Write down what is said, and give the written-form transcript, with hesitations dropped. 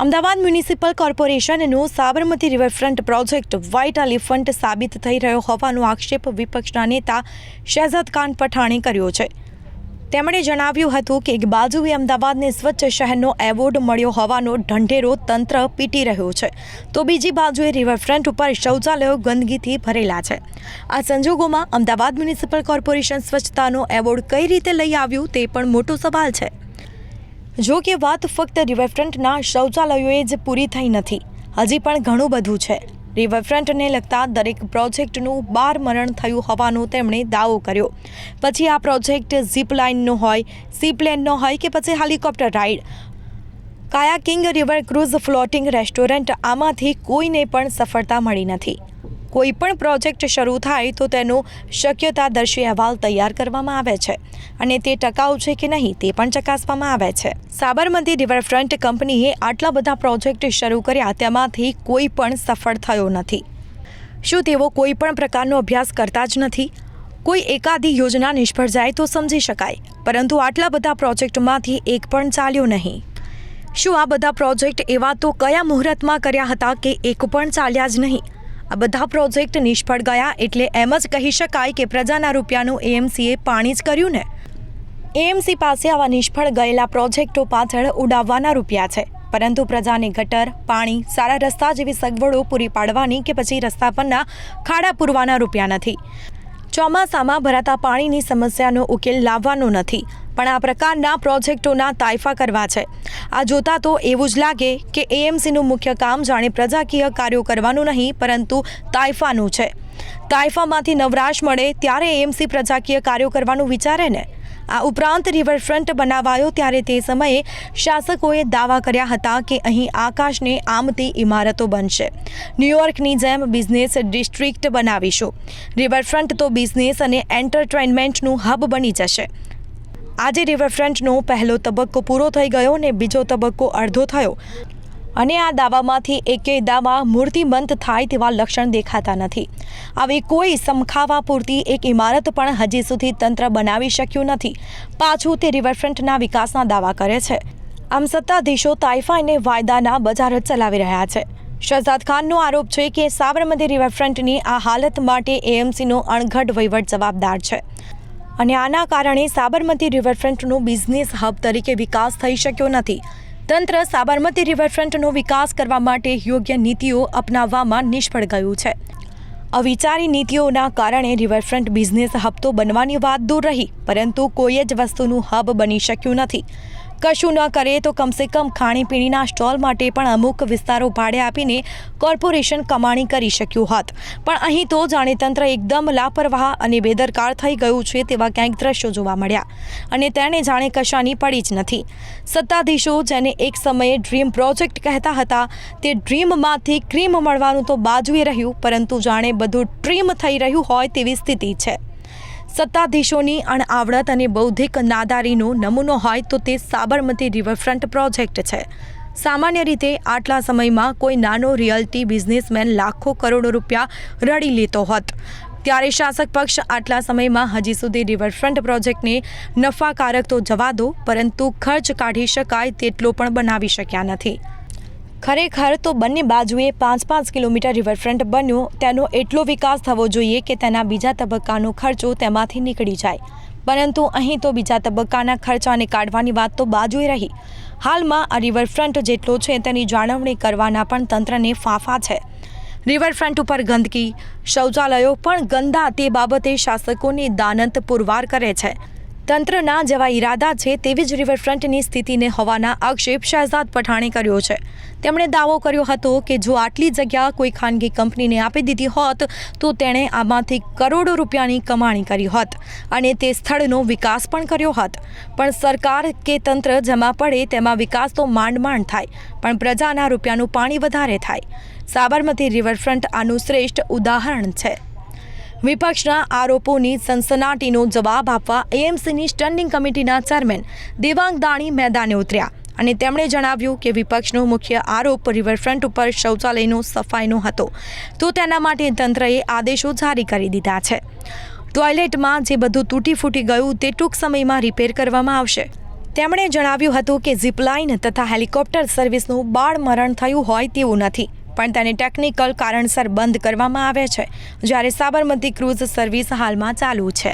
Ahmedabad municipal કોર્પોરેશનનો Sabarmati riverfront project white elephant સાબિત થઈ રહ્યો હોવાનો આક્ષેપ વિપક્ષના નેતા શહેજાદ ખાન પઠાણે કર્યો છે। તેમણે જણાવ્યું હતું કે એક બાજુએ અમદાવાદને સ્વચ્છ શહેરનો એવોર્ડ મળ્યો હોવાનો ઢંઢેરો તંત્ર પીટી રહ્યો છે, તો બીજી બાજુએ રિવરફ્રન્ટ ઉપર શૌચાલયો ગંદકીથી ભરેલા છે। આ સંજોગોમાં અમદાવાદ મ્યુનિસિપલ કોર્પોરેશન સ્વચ્છતાનો એવોર્ડ કઈ રીતે લઈ આવ્યું તે પણ મોટો સવાલ છે। જો કે વાત ફક્ત રિવરફ્રન્ટના શૌચાલયોએ જ પૂરી થઈ નથી, હજી પણ ઘણું બધું છે। રિવરફ્રન્ટને લગતા દરેક પ્રોજેક્ટનું 12 મરણ થયું હોવાનો તેમણે દાવો કર્યો। પછી આ પ્રોજેક્ટ ઝીપ લાઇનનો હોય, સી પ્લેનનો હોય કે પછી helicopter ride, kayaking, river cruise, floating restaurant, આમાંથી કોઈને પણ સફળતા મળી નથી। કોઈ પણ પ્રોજેક્ટ શરૂ થાય તો તેનો શક્યતાદર્શી અહેવાલ તૈયાર કરવામાં આવે છે અને તે ટકાઉ છે કે નહીં તે પણ ચકાસવામાં આવે છે। સાબરમતી રિવરફ્રન્ટ કંપનીએ આટલા બધા પ્રોજેક્ટ શરૂ કર્યા, તેમાંથી કોઈ પણ સફળ થયો નથી। શું તેઓ કોઈ પણ પ્રકારનો અભ્યાસ કરતા જ નથી? કોઈ એકાદી યોજના નિષ્ફળ જાય તો સમજી શકાય, પરંતુ આટલા બધા પ્રોજેક્ટમાંથી એક પણ ચાલ્યો નહીં। શું આ બધા પ્રોજેક્ટ એવા તો કયા મુહૂર્તમાં કર્યા હતા કે એક પણ ચાલ્યા જ નહીં? આ બધા પ્રોજેક્ટ નિષ્ફળ ગયા એટલે એમ જ કહી શકાય કે પ્રજાના રૂપિયાનું એએમસીએ પાણી જ કર્યું ને। એએમસી પાસે આવા નિષ્ફળ ગયેલા પ્રોજેક્ટો પાછળ ઉડાવવાના રૂપિયા છે, પરંતુ પ્રજાને ગટર, પાણી, સારા રસ્તા જેવી સગવડો પૂરી પાડવાની કે પછી રસ્તા પરના ખાડા પૂરવાના રૂપિયા નથી। ચોમાસામાં ભરાતા પાણીની સમસ્યાનો ઉકેલ લાવવાનો નથી, પણ આ પ્રકારના પ્રોજેક્ટોના તાઇફા કરવા છે। આ જોતા તો એવું જ લાગે કે એએમસીનું મુખ્ય કામ જાણે પ્રજાકીય કાર્યો કરવાનું નહીં, પરંતુ તાઇફાનું છે। તાઇફામાંથી નવરાશ મળે ત્યારે એએમસી પ્રજાકીય કાર્યો કરવાનું વિચારે ને। આ ઉપરાંત રિવરફ્રન્ટ બનાવાયો ત્યારે તે સમયે શાસકોએ દાવા કર્યા હતા કે અહીં આકાશને આમતી ઇમારતો બનશે, ન્યૂયોર્કની જેમ બિઝનેસ ડિસ્ટ્રિક્ટ બનાવીશું, રિવરફ્રન્ટ તો બિઝનેસ અને એન્ટરટેનમેન્ટનું હબ બની જશે। આજે રિવરફ્રન્ટનો પહેલો તબક્કો પૂરો થઈ ગયો અને બીજો તબક્કો અડધો થયો, અને આ દાવામાંથી એકેય દાવા મૂર્તિમંત થાય તેવા લક્ષણ દેખાતા નથી। આવી કોઈ સમખાવા પૂરતી એક ઇમારત પણ હજી સુધી તંત્ર બનાવી શક્યું નથી, પાછું તે રિવરફ્રન્ટના વિકાસના દાવા કરે છે। આમ સત્તાધીશો તાઇફા અને વાયદાના બજાર જ ચલાવી રહ્યા છે। શહેજાદ ખાનનો આરોપ છે કે સાબરમતી રિવરફ્રન્ટની આ હાલત માટે એએમસીનો અણઘડ વહીવટ જવાબદાર છે, અને આના કારણે સાબરમતી રિવરફ્રન્ટનો બિઝનેસ હબ તરીકે વિકાસ થઈ શક્યો નથી। તંત્ર સાબરમતી રિવરફ્રન્ટનો વિકાસ કરવા માટે યોગ્ય નીતિઓ અપનાવવામાં નિષ્ફળ ગયું છે। અવિચારી નીતિઓના કારણે રિવરફ્રન્ટ બિઝનેસ હબ તો બનવાની વાત દૂર રહી, પરંતુ કોઈ જ વસ્તુનું હબ બની શક્યું નથી। કશું ન કરે તો કમસે કમ ખાણીપીણીના સ્ટોલ માટે પણ અમુક વિસ્તારો ભાડે આપીને કોર્પોરેશન કમાણી કરી શક્યું હોત, પણ અહીં તો જાણે તંત્ર એકદમ લાપરવાહ અને બેદરકાર થઈ ગયું છે તેવા ક્યાંક દ્રશ્યો જોવા મળ્યા, અને તેને જાણે કશાની પડી જ નથી। સત્તાધીશો જેને એક સમયે ડ્રીમ પ્રોજેક્ટ કહેતા હતા, તે ડ્રીમમાંથી ક્રીમ મળવાનું તો બાજુએ રહ્યું, પરંતુ જાણે બધું ટ્રીમ થઈ રહ્યું હોય તેવી સ્થિતિ છે। સત્તાધીશોની અણઆવડત અને બૌદ્ધિક નાદારીનો નમૂનો હોય તો તે સાબરમતી રિવરફ્રન્ટ પ્રોજેક્ટ છે। સામાન્ય રીતે આટલા સમયમાં કોઈ નાનો રિયલ્ટી બિઝનેસમેન લાખો કરોડો રૂપિયા રડી લેતો હોત, ત્યારે શાસક પક્ષ આટલા સમયમાં હજી સુધી રિવરફ્રન્ટ પ્રોજેક્ટને નફાકારક તો જવા દો, પરંતુ ખર્ચ કાઢી શકાય તેટલો પણ બનાવી શક્યા નથી। ખરેખર તો બંને બાજુએ 5-5 કિલોમીટર રિવરફ્રન્ટ બન્યો, તેનો એટલો વિકાસ થવો જોઈએ કે તેના બીજા તબક્કાનો ખર્ચો તેમાંથી નીકળી જાય, પરંતુ અહીં તો બીજા તબક્કાના ખર્ચાને કાઢવાની વાત તો બાજુએ રહી। હાલમાં આ રિવરફ્રન્ટ જેટલો છે તેની જાળવણી કરવાના પણ તંત્રને ફાંફા છે। રિવરફ્રન્ટ ઉપર ગંદકી, શૌચાલયો પણ ગંદા, તે બાબતે શાસકોને દાનંત પુરવાર કરે છે। તંત્રના જેવા ઈરાદા છે તેવી જ રિવરફ્રન્ટની સ્થિતિને હોવાના આક્ષેપ શહેજાદ પઠાણે કર્યો છે। તેમણે દાવો કર્યો હતો કે જો આટલી જગ્યા કોઈ ખાનગી કંપનીને આપી દીધી હોત તો તેણે આમાંથી કરોડો રૂપિયાની કમાણી કરી હોત અને તે સ્થળનો વિકાસ પણ કર્યો હોત, પણ સરકાર કે તંત્ર જેમાં પડે તેમાં વિકાસ તો માંડ થાય, પણ પ્રજાના રૂપિયાનું પાણી વધારે થાય। સાબરમતી રિવરફ્રન્ટ આનું શ્રેષ્ઠ ઉદાહરણ છે। વિપક્ષના આરોપોની સનસનાટીનો જવાબ આપવા એએમસીની સ્ટેન્ડિંગ કમિટીના ચેરમેન દેવાંગ દાણી મેદાને ઉતર્યા, અને તેમણે જણાવ્યું કે વિપક્ષનો મુખ્ય આરોપ રિવરફ્રન્ટ ઉપર શૌચાલયનો સફાઈનો હતો, તો તેના માટે તંત્રએ આદેશો જારી કરી દીધા છે। ટોયલેટમાં જે બધું તૂટી ફૂટી ગયું તે ટૂંક સમયમાં રિપેર કરવામાં આવશે। તેમણે જણાવ્યું હતું કે ઝીપલાઇન તથા હેલિકોપ્ટર સર્વિસનું બાળમરણ થયું હોય તેવું નથી, પણ તેને ટેકનિકલ કારણસર બંધ કરવામાં આવે છે, જ્યારે સાબરમતી ક્રૂઝ સર્વિસ હાલમાં ચાલુ છે.